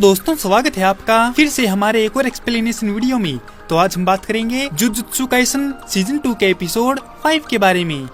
दोस्तों, स्वागत है आपका फिर से हमारे एक और एक्सप्लेनेशन वीडियो में। तो आज हम बात करेंगे जुजुत्सु काइसन सीजन 2 के एपिसोड 5 के बारे में।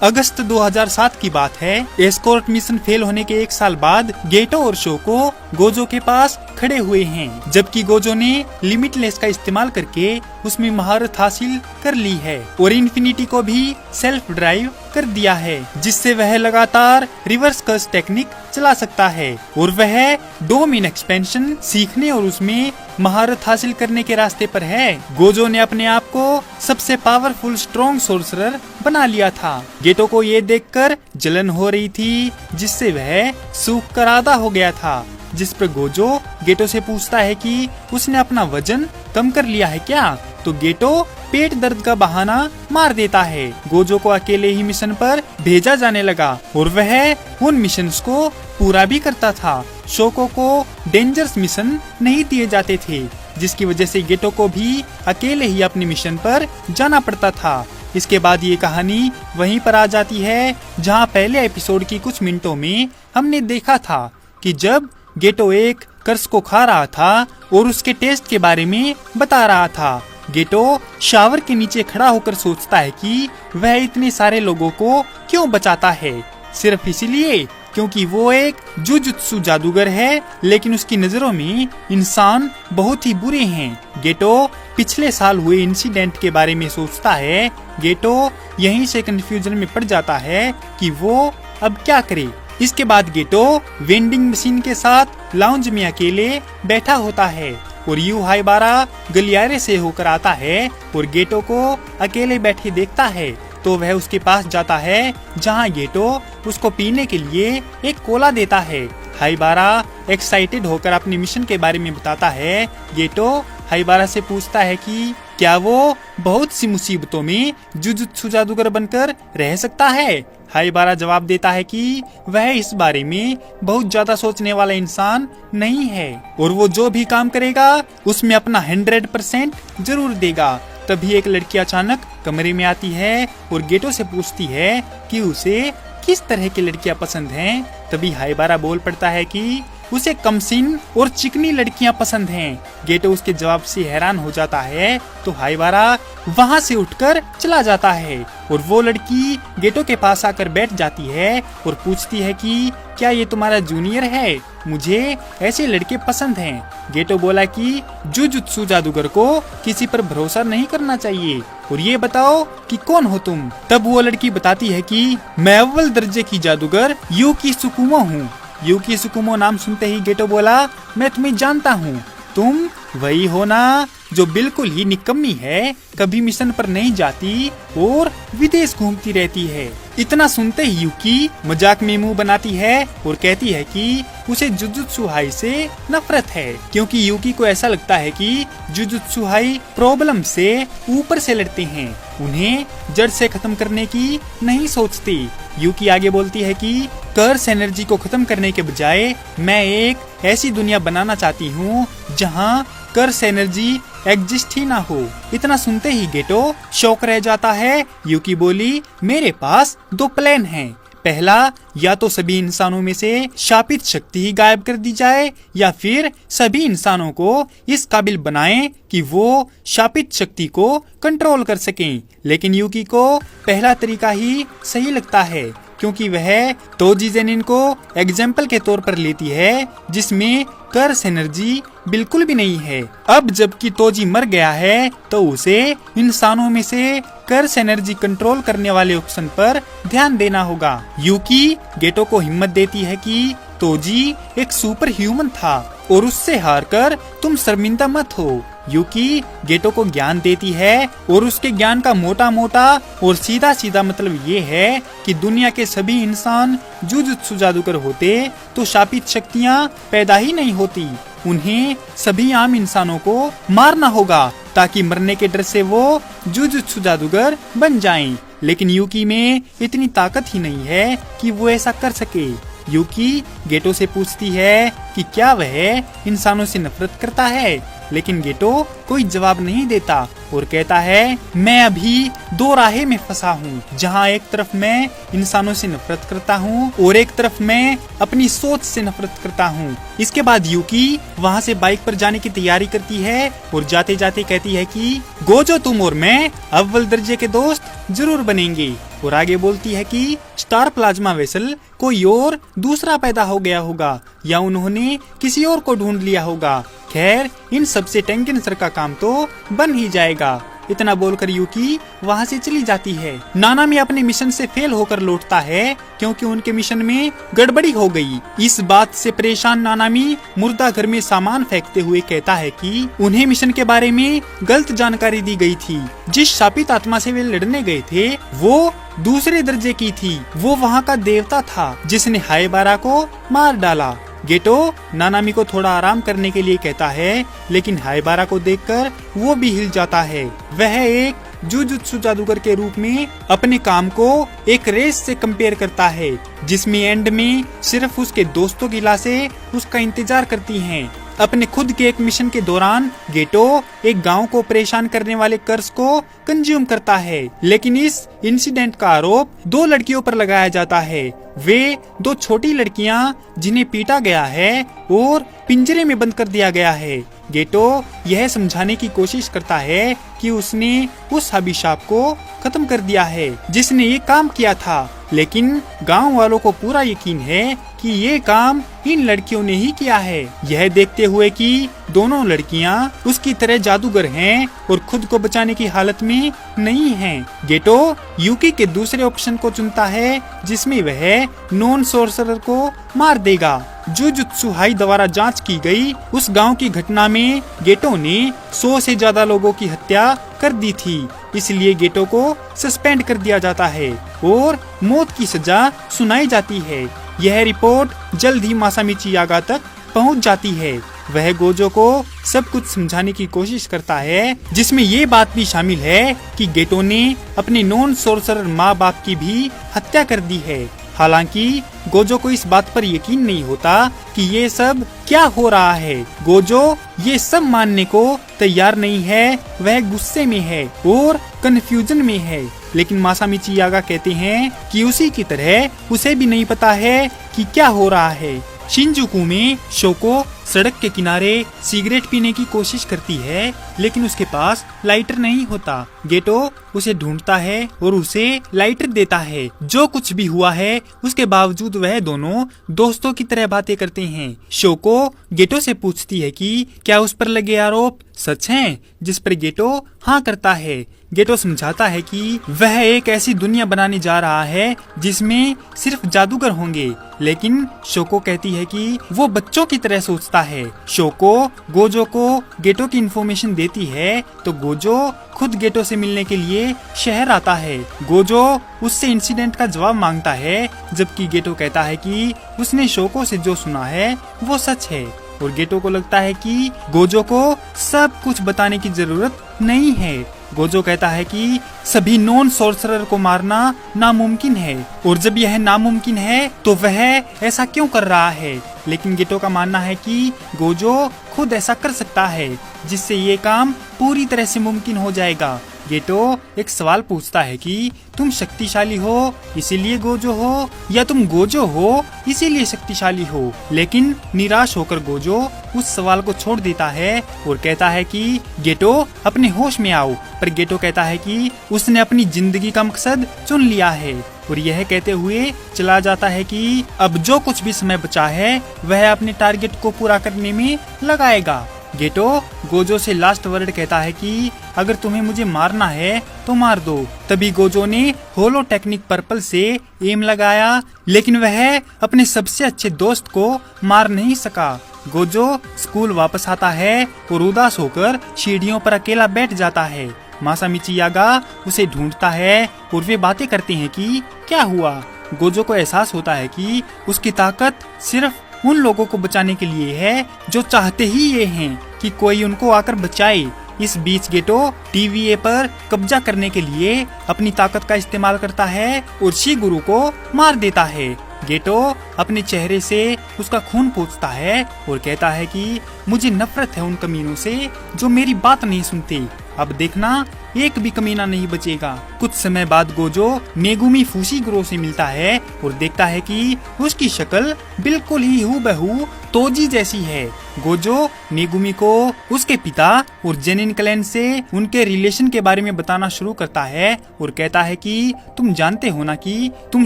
अगस्त 2007 की बात है। एस्कॉर्ट मिशन फेल होने के एक साल बाद गेटो और शोको गोजो के पास खड़े हुए हैं, जबकि गोजो ने लिमिटलेस का इस्तेमाल करके उसमें महारत हासिल कर ली है और इन्फिनिटी को भी सेल्फ ड्राइव कर दिया है, जिससे वह लगातार रिवर्स कर्स टेक्निक चला सकता है और वह डोमेन एक्सपेंशन सीखने और उसमें महारत हासिल करने के रास्ते पर है। गोजो ने अपने आप को सबसे पावरफुल स्ट्रॉन्ग सोर्सरर बना लिया था। गेटो को ये देखकर जलन हो रही थी, जिससे वह सूख कर आधा हो गया था। जिस पर गोजो गेटो से पूछता है कि उसने अपना वजन कम कर लिया है क्या, तो गेटो पेट दर्द का बहाना मार देता है। गोजो को अकेले ही मिशन पर भेजा जाने लगा और वह उन मिशंस को पूरा भी करता था। शोको को डेंजरस मिशन नहीं दिए जाते थे, जिसकी वजह से गेटो को भी अकेले ही अपने मिशन पर जाना पड़ता था। इसके बाद ये कहानी वहीं पर आ जाती है जहां पहले एपिसोड की कुछ मिनटों में हमने देखा था कि जब गेटो एक कर्स को खा रहा था और उसके टेस्ट के बारे में बता रहा था। गेटो शावर के नीचे खड़ा होकर सोचता है कि वह इतने सारे लोगों को क्यों बचाता है, सिर्फ इसलिए क्योंकि वो एक जुजुत्सु जादूगर है, लेकिन उसकी नजरों में इंसान बहुत ही बुरे हैं। गेटो पिछले साल हुए इंसिडेंट के बारे में सोचता है। गेटो यहीं से कंफ्यूजन में पड़ जाता है कि वो अब क्या करे। इसके बाद गेटो वेंडिंग मशीन के साथ लाउंज में अकेले बैठा होता है और यू हाइबारा गलियारे से होकर आता है और गेटो को अकेले बैठे देखता है, तो वह उसके पास जाता है जहां गेटो उसको पीने के लिए एक कोला देता है। हाइबारा एक्साइटेड होकर अपने मिशन के बारे में बताता है। गेटो हाइबारा से पूछता है कि क्या वो बहुत सी मुसीबतों में जुजुत्सु जादूगर बनकर रह सकता है। हाइबारा जवाब देता है कि वह इस बारे में बहुत ज्यादा सोचने वाला इंसान नहीं है और वो जो भी काम करेगा उसमें अपना 100% जरूर देगा। तभी एक लड़की अचानक कमरे में आती है और गेटो से पूछती है कि उसे किस तरह की लड़कियां पसंद हैं। तभी हाइबारा बोल पड़ता है कि उसे कमसिन और चिकनी लड़कियां पसंद हैं। गेटो उसके जवाब से हैरान हो जाता है, तो हाइबारा वहां से उठकर चला जाता है और वो लड़की गेटो के पास आकर बैठ जाती है और पूछती है कि क्या ये तुम्हारा जूनियर है, मुझे ऐसे लड़के पसंद हैं। गेटो बोला कि जुजुत्सु जादूगर को किसी पर भरोसा नहीं करना चाहिए और ये बताओ कि कौन हो तुम। तब वो लड़की बताती है कि मैं अव्वल दर्जे की जादूगर यूकी सुकुमो हूँ। यूकी सुकुमो नाम सुनते ही गेटो बोला, मैं तुम्हें जानता हूँ, तुम वही हो ना जो बिल्कुल ही निकम्मी है, कभी मिशन पर नहीं जाती और विदेश घूमती रहती है। इतना सुनते ही यूकी मजाक में मुंह बनाती है और कहती है कि उसे जुजुत्सु हाई से नफरत है, क्योंकि यूकी को ऐसा लगता है कि जुजुत्सु हाई प्रॉब्लम से ऊपर से लड़ते हैं, उन्हें जड़ से खत्म करने की नहीं सोचती। यूकी आगे बोलती है कि कर्स एनर्जी को खत्म करने के बजाय मैं एक ऐसी दुनिया बनाना चाहती हूँ जहाँ कर्स एनर्जी एग्जिस्ट ही ना हो। इतना सुनते ही गेटो शौक रह जाता है। यूकी बोली, मेरे पास 2 प्लान हैं। पहला, या तो सभी इंसानों में से शापित शक्ति ही गायब कर दी जाए, या फिर सभी इंसानों को इस काबिल बनाएं कि वो शापित शक्ति को कंट्रोल कर सकें। लेकिन यूकी को पहला तरीका ही सही लगता है, क्योंकि वह तोजी जेनिन को एग्जाम्पल के तौर पर लेती है, जिसमें कर्स एनर्जी बिल्कुल भी नहीं है। अब जबकि तोजी मर गया है, तो उसे इंसानों में से कर्स एनर्जी कंट्रोल करने वाले ऑप्शन पर ध्यान देना होगा। यूकी गेटो को हिम्मत देती है कि तोजी एक सुपर ह्यूमन था और उससे हारकर तुम शर्मिंदा मत हो। यूकी गेटो को ज्ञान देती है और उसके ज्ञान का मोटा मोटा और सीधा सीधा मतलब ये है कि दुनिया के सभी इंसान जुजुत्सु जादूगर होते तो शापित शक्तियाँ पैदा ही नहीं होती। उन्हें सभी आम इंसानों को मारना होगा ताकि मरने के डर से वो जुजुत्सु जादूगर बन जाएं। लेकिन यूकी में इतनी ताकत ही नहीं है कि वो ऐसा कर सके। यूकी गेटो से पूछती है कि क्या वह इंसानों से नफरत करता है। लेकिन गेटो कोई जवाब नहीं देता और कहता है, मैं अभी दो राहें में फंसा हूँ, जहाँ एक तरफ मैं इंसानों से नफरत करता हूँ और एक तरफ मैं अपनी सोच से नफरत करता हूँ। इसके बाद यूकी वहाँ से बाइक पर जाने की तैयारी करती है और जाते जाते कहती है कि गोजो, तुम और मैं अव्वल दर्जे के दोस्त जरूर बनेंगे। और आगे बोलती है कि स्टार प्लाज्मा वेसल कोई और दूसरा पैदा हो गया होगा या उन्होंने किसी और को ढूंढ लिया होगा। खैर, इन सबसे टेंकन सर का काम तो बन ही जाएगा। इतना बोलकर यूकी वहाँ से चली जाती है। नानामी अपने मिशन से फेल होकर लौटता है क्योंकि उनके मिशन में गड़बड़ी हो गई। इस बात से परेशान नानामी मुर्दा घर में सामान फेंकते हुए कहता है कि उन्हें मिशन के बारे में गलत जानकारी दी गई थी। जिस शापित आत्मा से वे लड़ने गए थे वो दूसरे दर्जे की थी। वो वहाँ का देवता था जिसने हाएबारा को मार डाला। गेटो नानामी को थोड़ा आराम करने के लिए कहता है, लेकिन हाएबारा को देखकर वो भी हिल जाता है। वह एक जुजुत्सु जादूगर के रूप में अपने काम को एक रेस से कंपेयर करता है, जिसमें एंड में सिर्फ उसके दोस्तों की लाशें उसका इंतजार करती हैं। अपने खुद के एक मिशन के दौरान गेटो एक गांव को परेशान करने वाले कर्स को कंज्यूम करता है, लेकिन इस इंसिडेंट का आरोप दो लड़कियों पर लगाया जाता है। वे दो छोटी लड़कियां जिन्हें पीटा गया है और पिंजरे में बंद कर दिया गया है। गेटो यह समझाने की कोशिश करता है कि उसने उस अभिशाप को खत्म कर दिया है जिसने ये काम किया था, लेकिन गांव वालों को पूरा यकीन है कि ये काम इन लड़कियों ने ही किया है। यह देखते हुए कि दोनों लड़कियां उसकी तरह जादूगर हैं और खुद को बचाने की हालत में नहीं हैं, गेटो यूकी के दूसरे ऑप्शन को चुनता है, जिसमें वह नॉन सोर्सरर को मार देगा। जुजुत्सु हाई द्वारा जांच की गई उस गांव की घटना में गेटो ने 100 से ज्यादा लोगों की हत्या कर दी थी, इसलिए गेटो को सस्पेंड कर दिया जाता है और मौत की सजा सुनाई जाती है। यह रिपोर्ट जल्द ही मासामिची यागा तक पहुंच जाती है। वह गोजो को सब कुछ समझाने की कोशिश करता है, जिसमें ये बात भी शामिल है कि गेटो ने अपने नॉन सोर्सरर माँ बाप की भी हत्या कर दी है। हालांकि गोजो को इस बात पर यकीन नहीं होता कि ये सब क्या हो रहा है। गोजो ये सब मानने को तैयार नहीं है, वह गुस्से में है और कंफ्यूजन में है। लेकिन मासामिची यागा कहते हैं कि उसी की तरह उसे भी नहीं पता है कि क्या हो रहा है। शिनजुकू में शोको सड़क के किनारे सिगरेट पीने की कोशिश करती है, लेकिन उसके पास लाइटर नहीं होता। गेटो उसे ढूंढता है और उसे लाइटर देता है। जो कुछ भी हुआ है उसके बावजूद वह दोनों दोस्तों की तरह बातें करते हैं। शोको गेटो से पूछती है कि क्या उस पर लगे आरोप सच हैं, जिस पर गेटो हाँ करता है। गेटो समझाता है कि वह एक ऐसी दुनिया बनाने जा रहा है जिसमें सिर्फ जादूगर होंगे, लेकिन शोको कहती है कि वो बच्चों की तरह सोचता है। शोको गोजो को गेटो की इन्फॉर्मेशन देती है तो गोजो खुद गेटो से मिलने के लिए शहर आता है। गोजो उससे इंसिडेंट का जवाब मांगता है, जबकि गेटो कहता है कि उसने शोको से जो सुना है वो सच है। और गेटो को लगता है कि गोजो को सब कुछ बताने की जरूरत नहीं है। गोजो कहता है कि सभी नॉन सोर्सरर को मारना नामुमकिन है, और जब यह नामुमकिन है तो वह ऐसा क्यों कर रहा है। लेकिन गेटो का मानना है कि गोजो खुद ऐसा कर सकता है, जिससे ये काम पूरी तरह से मुमकिन हो जाएगा। गेटो एक सवाल पूछता है कि तुम शक्तिशाली हो इसीलिए गोजो हो, या तुम गोजो हो इसीलिए शक्तिशाली हो। लेकिन निराश होकर गोजो उस सवाल को छोड़ देता है और कहता है कि गेटो अपने होश में आओ। पर गेटो कहता है कि उसने अपनी जिंदगी का मकसद चुन लिया है, और यह कहते हुए चला जाता है कि अब जो कुछ भी समय बचा है वह अपने टारगेट को पूरा करने में लगाएगा। गेटो गोजो से लास्ट वर्ड कहता है कि अगर तुम्हें मुझे मारना है तो मार दो। तभी गोजो ने होलो टेक्निक पर्पल से एम लगाया, लेकिन वह अपने सबसे अच्छे दोस्त को मार नहीं सका। गोजो स्कूल वापस आता है और उदास होकर सीढ़ियों पर अकेला बैठ जाता है। मासामिची यागा उसे ढूंढता है और वे बातें करते हैं कि क्या हुआ। गोजो को एहसास होता है कि उसकी ताकत सिर्फ उन लोगों को बचाने के लिए है जो चाहते ही ये हैं कि कोई उनको आकर बचाए। इस बीच गेटो टीवीए पर कब्जा करने के लिए अपनी ताकत का इस्तेमाल करता है और शिगुरु को मार देता है। गेटो अपने चेहरे से उसका खून पोंछता है और कहता है कि मुझे नफरत है उन कमीनों से जो मेरी बात नहीं सुनते। अब देखना एक भी कमीना नहीं बचेगा। कुछ समय बाद गोजो मेगुमी फुशिगुरो से मिलता है और देखता है कि उसकी शक्ल बिल्कुल ही हूबहू तोजी जैसी है। गोजो मेगुमी को उसके पिता और जेनिन क्लैन से उनके रिलेशन के बारे में बताना शुरू करता है और कहता है कि तुम जानते हो ना कि तुम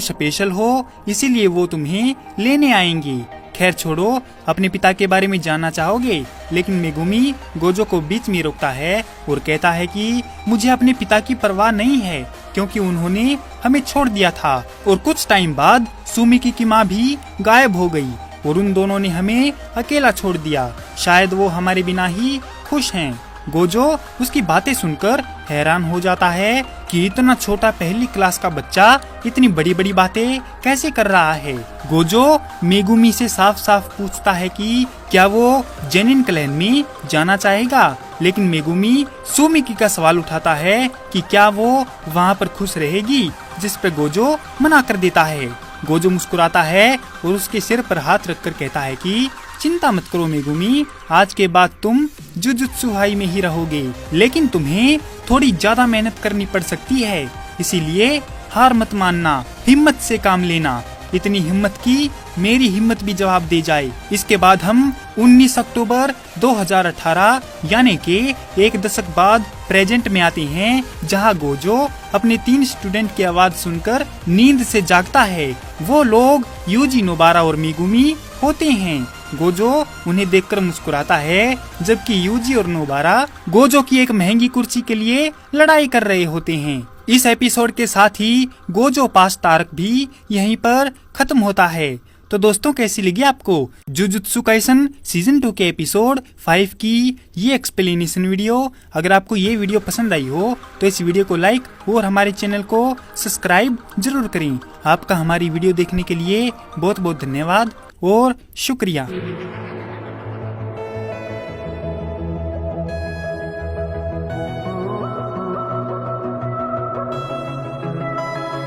स्पेशल हो, इसीलिए वो तुम्हें लेने आएंगे। खैर छोड़ो, अपने पिता के बारे में जानना चाहोगे? लेकिन मेगुमी गोजो को बीच में रोकता है और कहता है कि मुझे अपने पिता की परवाह नहीं है क्योंकि उन्होंने हमें छोड़ दिया था। और कुछ टाइम बाद सुमिकी की माँ भी गायब हो गई और उन दोनों ने हमें अकेला छोड़ दिया। शायद वो हमारे बिना ही खुश हैं। गोजो उसकी बातें सुनकर हैरान हो जाता है कि इतना छोटा पहली क्लास का बच्चा इतनी बड़ी बड़ी बातें कैसे कर रहा है। गोजो मेगुमी से साफ साफ पूछता है कि क्या वो जेनिन क्लैन में जाना चाहेगा, लेकिन मेगुमी सुमिकी का सवाल उठाता है कि क्या वो वहाँ पर खुश रहेगी, जिस पर गोजो मना कर देता है। गोजो मुस्कुराता है और उसके सिर पर हाथ रखकर कहता है कि चिंता मत करो मेगुमी, आज के बाद तुम जुजुत्सु हाई में ही रहोगे, लेकिन तुम्हें थोड़ी ज्यादा मेहनत करनी पड़ सकती है, इसीलिए हार मत मानना, हिम्मत से काम लेना। इतनी हिम्मत की मेरी हिम्मत भी जवाब दे जाए। इसके बाद हम 19 अक्टूबर 2018 यानी कि एक दशक बाद प्रेजेंट में आते हैं, जहां गोजो अपने 3 स्टूडेंट की आवाज सुनकर नींद से जागता है। वो लोग यूजी, नोबारा और मेगुमी होते हैं। गोजो उन्हें देखकर मुस्कुराता है, जबकि यूजी और नोबारा गोजो की एक महंगी कुर्सी के लिए लड़ाई कर रहे होते हैं। इस एपिसोड के साथ ही गोजो पास्ट आर्क भी यहीं पर खत्म होता है। तो दोस्तों, कैसी लगी आपको जुजुत्सु काइसन सीजन 2 के एपिसोड 5 की ये एक्सप्लेनेशन वीडियो? अगर आपको ये वीडियो पसंद आई हो तो इस वीडियो को लाइक और हमारे चैनल को सब्सक्राइब जरूर करें। आपका हमारी वीडियो देखने के लिए बहुत बहुत धन्यवाद और शुक्रिया।